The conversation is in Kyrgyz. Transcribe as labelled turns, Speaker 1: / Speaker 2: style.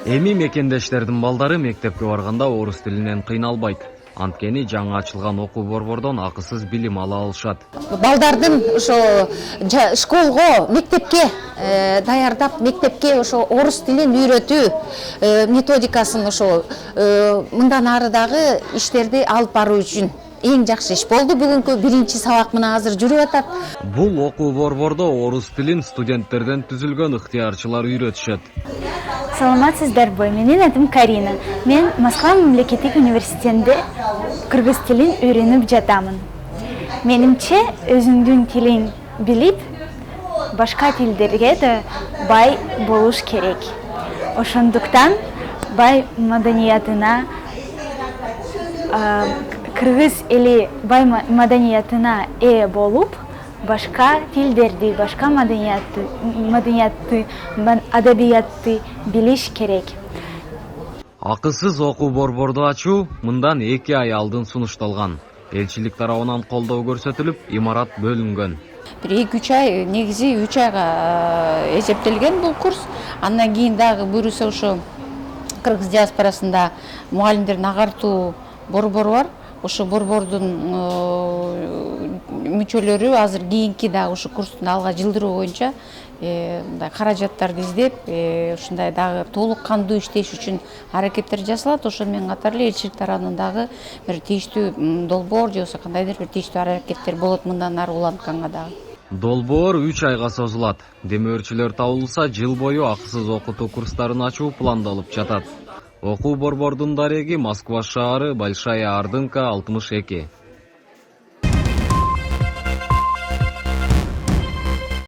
Speaker 1: Эми мекендештердин балдары мектепке барганда орус тилинен кыйналбайт. Анткени жаңы ачылган окуу борбордон акысыз билим ала алышат.
Speaker 2: Балдардын ошо школго, мектепке даярдап, мектепке ошо орус тилин үйрөтүү методикасын ошо мындан ары дагы иштерди алып баруу үчүн эң жакшы иш болду. Бүгүнкү биринчи сабак мына азыр жүрүп атат.
Speaker 1: Бул окуу борбордо орус тилин студенттерден түзүлгөн ыктыярчылар үйрөтүшөт.
Speaker 3: Саламатсыздарбы, менин атым Карина. Мен Москва мамлекеттик университетинде кыргыз тилин үйрөнүп жатамын. Менимче, өзүңдүн тилиң билип, башка тилдерге да бай болуш керек. Ошондуктан бай маданиятына, кыргыз эли бай маданиятына ээ болуп, башка тилдерди, башка маданиятты, адабиятты билиш керек.
Speaker 1: Акысыз окуу борборду ачуу мындан 2 ай алдын сунушталган. Элчилик тарабынан колдоо көрсөтүлүп, имарат бөлүнгөн.
Speaker 2: Бир 2-3 ай, негизи 3 айга эсептелген бул курс. Андан кийин дагы буюрса ошо кыргыз диаспорасында мугалимдердин агартуу борбору бар. Ошо борбордун мүчөлөрү азыр кийинки дагы ушу курстун алга жылдыруу боюнча мындай каражаттарды издеп, ушундай дагы толук кандуу иштеш үчүн аракеттер жасалат. Ошону менен катар эле элчилик тарабынан дагы бир тийиштүү долбоор же болбосо кандайдыр бир тийиштүү аракеттер болот мындан ары улантканга дагы.
Speaker 1: Долбоор 3 айга созулат. Демөөрчүлөр табылса, жыл бою акысыз окутуу курстарын ачуу пландалып жатат. Окуу борбордун дареги Москва шаары, Большая Ордынка 62.